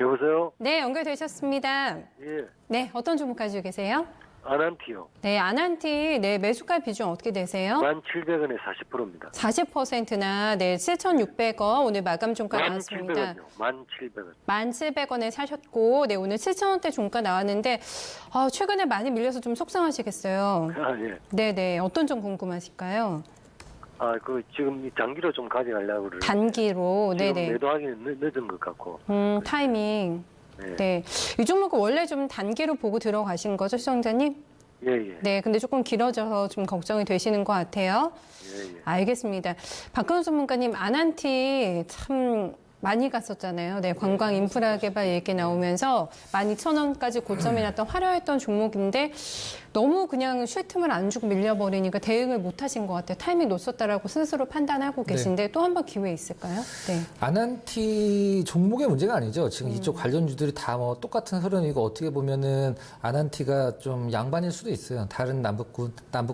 여보세요? 네, 연결되셨습니다. 예. 네, 어떤 종목 가지고 계세요? 아난티요. 네, 아난티, 네, 매수가 비중 어떻게 되세요? 1,700원에 40%입니다. 40%나, 네, 7,600원, 오늘 마감 종가 나왔습니다. 1,700원요. 1,700원. 1,700원에 사셨고, 네, 오늘 7,000원대 종가 나왔는데, 최근에 많이 밀려서 좀 속상하시겠어요. 아, 예. 네네, 어떤 점 궁금하실까요? 지금 이 단기로 좀 가져가려고 그러는데. 단기로, 지금 네네. 매도하기는 늦은 것 같고. 타이밍. 네. 네. 이 종목은 원래 좀 단기로 보고 들어가신 거죠, 시청자님? 예, 예. 네, 근데 조금 길어져서 좀 걱정이 되시는 것 같아요. 예, 예. 알겠습니다. 박근호 전문가님, 아난티 참 많이 갔었잖아요. 네, 관광 인프라 개발 얘기 나오면서 12,000원까지 고점이 났던 화려했던 종목인데 너무 그냥 쉴 틈을 안 주고 밀려버리니까 대응을 못 하신 것 같아요. 타이밍 놓쳤다라고 스스로 판단하고 계신데 또 한 번 기회 있을까요? 네. 아난티 종목의 문제가 아니죠. 지금 이쪽 관련주들이 다 뭐 똑같은 흐름이고 어떻게 보면은 아난티가 좀 양반일 수도 있어요. 다른 남북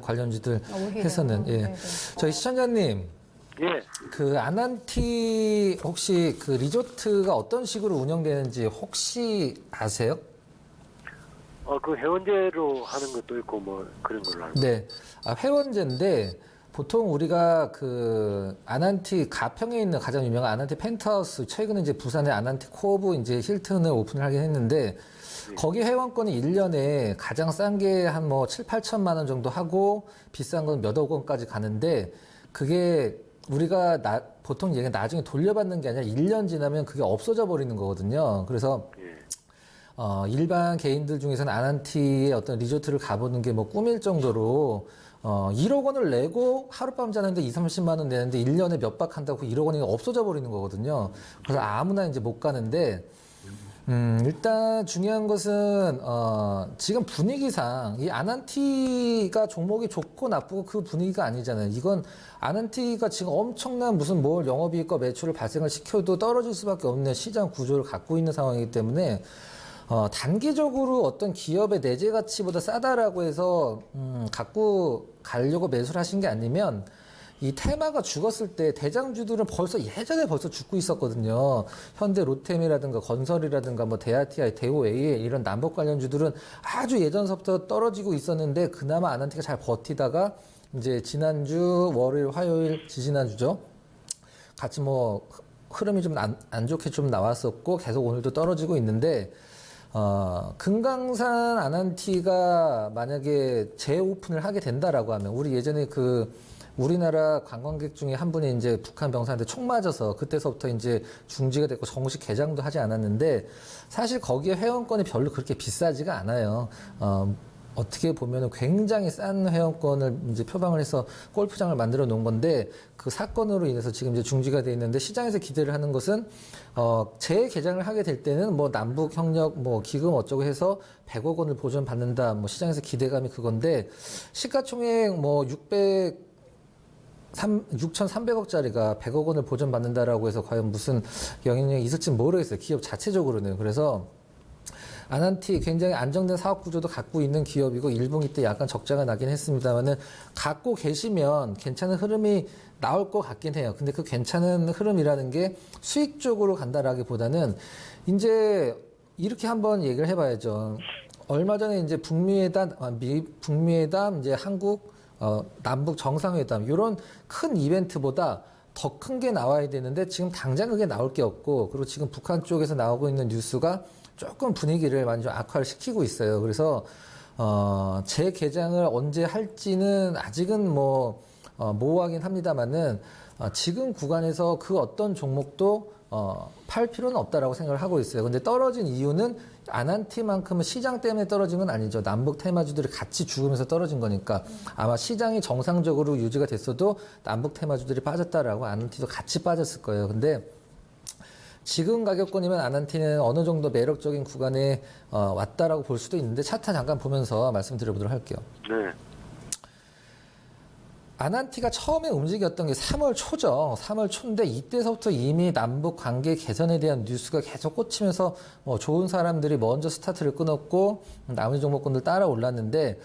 관련주들 오히려. 해서는. 예. 네네. 저희 시청자님. 예. 그 아난티 혹시 그 리조트가 어떤 식으로 운영되는지 혹시 아세요? 회원제로 하는 것도 있고, 그런 걸로 알고. 네. 회원제인데 보통 우리가 그 아난티 가평에 있는 가장 유명한 아난티 펜트하우스, 최근에 이제 부산의 아난티 코브 이제 힐튼을 오픈을 하긴 했는데 거기 회원권이 1년에 가장 싼 게 한 뭐 7, 8천만 원 정도 하고 비싼 건 몇억 원까지 가는데 그게 우리가 보통 얘기 나중에 돌려받는 게 아니라 1년 지나면 그게 없어져 버리는 거거든요. 그래서 예. 일반 개인들 중에서는 아난티의 어떤 리조트를 가보는 게 뭐 꿈일 정도로 1억 원을 내고 하룻밤 자는데 2, 30만 원 내는데 1년에 몇 박 한다고 1억 원이 없어져 버리는 거거든요. 그래서 아무나 이제 못 가는데 일단 중요한 것은 지금 분위기상 이 아난티가 종목이 좋고 나쁘고 그 분위기가 아니잖아요. 이건 아난티가 지금 엄청난 무슨 뭘 영업이익과 매출을 발생을 시켜도 떨어질 수밖에 없는 시장 구조를 갖고 있는 상황이기 때문에 단기적으로 어떤 기업의 내재 가치보다 싸다라고 해서 갖고 가려고 매수를 하신 게 아니면 이 테마가 죽었을 때 대장주들은 예전에 벌써 죽고 있었거든요. 현대 로템이라든가 건설이라든가 뭐 대아티아이, 대우AA 이런 남북 관련주들은 아주 예전서부터 떨어지고 있었는데 그나마 아난티가 잘 버티다가 이제 지난주 월요일, 화요일, 지지난주죠. 같이 뭐 흐름이 좀 안 좋게 좀 나왔었고 계속 오늘도 떨어지고 있는데 금강산 아난티가 만약에 재오픈을 하게 된다라고 하면 우리 예전에 우리나라 관광객 중에 한 분이 이제 북한 병사한테 총 맞아서 그때서부터 이제 중지가 됐고 정식 개장도 하지 않았는데 사실 거기에 회원권이 별로 그렇게 비싸지가 않아요. 어떻게 보면은 굉장히 싼 회원권을 이제 표방을 해서 골프장을 만들어 놓은 건데 그 사건으로 인해서 지금 이제 중지가 돼 있는데 시장에서 기대를 하는 것은 재개장을 하게 될 때는 뭐 남북 협력 뭐 기금 어쩌고 해서 100억 원을 보전 받는다 뭐 시장에서 기대감이 그건데 시가총액 뭐 6,300억짜리가 100억 원을 보전받는다라고 해서 과연 무슨 영향력이 있을지는 모르겠어요. 기업 자체적으로는. 그래서 아난티 굉장히 안정된 사업 구조도 갖고 있는 기업이고 1분기 때 약간 적자가 나긴 했습니다만은 갖고 계시면 괜찮은 흐름이 나올 것 같긴 해요. 근데 그 괜찮은 흐름이라는 게 수익 쪽으로 간다라기보다는 이제 이렇게 한번 얘기를 해봐야죠. 얼마 전에 이제 북미회담 이제 한국 남북 정상회담 이런 큰 이벤트보다 더 큰 게 나와야 되는데 지금 당장 그게 나올 게 없고 그리고 지금 북한 쪽에서 나오고 있는 뉴스가 조금 분위기를 많이 좀 악화를 시키고 있어요. 그래서 재개장을 언제 할지는 아직은 모호하긴 합니다만은 지금 구간에서 그 어떤 종목도 팔 필요는 없다라고 생각을 하고 있어요. 근데 떨어진 이유는 아난티만큼은 시장 때문에 떨어진 건 아니죠. 남북 테마주들이 같이 죽으면서 떨어진 거니까 아마 시장이 정상적으로 유지가 됐어도 남북 테마주들이 빠졌다라고 아난티도 같이 빠졌을 거예요. 근데 지금 가격권이면 아난티는 어느 정도 매력적인 구간에 왔다라고 볼 수도 있는데 차트 잠깐 보면서 말씀드려보도록 할게요. 네. 아난티가 처음에 움직였던 게 3월 초죠. 3월 초인데 이때서부터 이미 남북 관계 개선에 대한 뉴스가 계속 꽂히면서 좋은 사람들이 먼저 스타트를 끊었고 나머지 종목군들 따라 올랐는데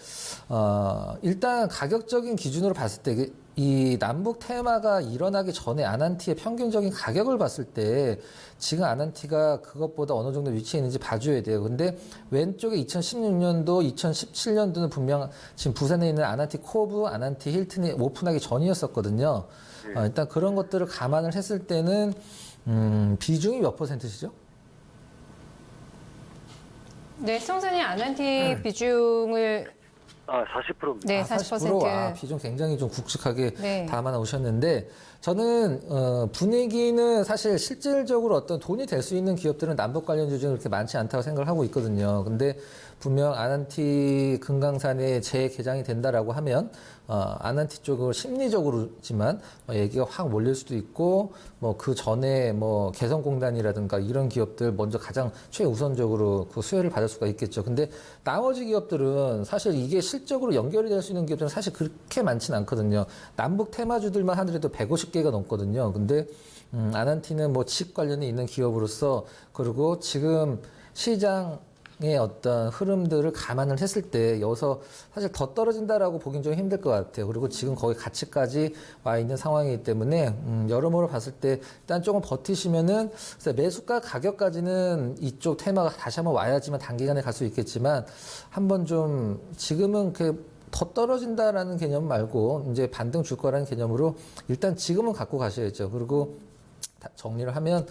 일단 가격적인 기준으로 봤을 때 이 남북 테마가 일어나기 전에 아난티의 평균적인 가격을 봤을 때 지금 아난티가 그것보다 어느 정도 위치해 있는지 봐줘야 돼요. 근데 왼쪽에 2016년도, 2017년도는 분명 지금 부산에 있는 아난티 코브, 아난티 힐튼이 오픈하기 전이었었거든요. 일단 그런 것들을 감안을 했을 때는 비중이 몇 %시죠? 네, 시청자님 아난티 비중을 40%입니다. 네, 40%. 비중 굉장히 좀 굵직하게 네. 담아 오셨는데 저는 분위기는 사실 실질적으로 어떤 돈이 될 수 있는 기업들은 남북 관련주 중에 그렇게 많지 않다고 생각을 하고 있거든요. 근데 분명 아난티 금강산에 재개장이 된다라고 하면 아난티 쪽을 심리적으로지만 얘기가 확 몰릴 수도 있고 뭐 그 전에 뭐 개성공단이라든가 이런 기업들 먼저 가장 최우선적으로 그 수혜를 받을 수가 있겠죠. 근데 나머지 기업들은 사실 이게 실적으로 연결이 될 수 있는 기업들은 사실 그렇게 많지는 않거든요. 남북 테마주들만 하더라도 150개가 넘거든요. 근데 아난티는 뭐 칩 관련이 있는 기업으로서 그리고 지금 시장의 어떤 흐름들을 감안을 했을 때 여기서 사실 더 떨어진다라고 보긴 좀 힘들 것 같아요. 그리고 지금 거의 가치까지 와 있는 상황이기 때문에 여러모로 봤을 때 일단 조금 버티시면은 매수가 가격까지는 이쪽 테마가 다시 한번 와야지만 단기간에 갈 수 있겠지만 한번 좀 지금은 더 떨어진다라는 개념 말고 이제 반등 줄 거라는 개념으로 일단 지금은 갖고 가셔야죠. 그리고 정리를 하면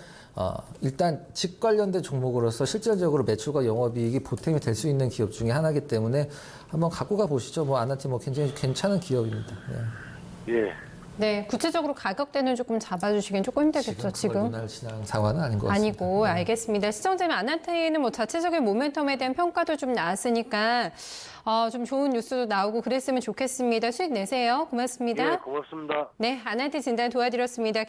일단 집 관련된 종목으로서 실질적으로 매출과 영업이익이 보탬이 될 수 있는 기업 중에 하나이기 때문에 한번 갖고 가 보시죠. 뭐 아난티 뭐 굉장히 괜찮은 기업입니다. 예. 네, 구체적으로 가격대는 조금 잡아주시긴 조금 힘들겠죠, 지금. 눈알 지나는 상황은 아닌 것 같습니다. 아니고, 알겠습니다. 시청자님, 아난티는 뭐 자체적인 모멘텀에 대한 평가도 좀 나왔으니까, 좀 좋은 뉴스도 나오고 그랬으면 좋겠습니다. 수익 내세요. 고맙습니다. 예, 고맙습니다. 네, 아난티 진단 도와드렸습니다.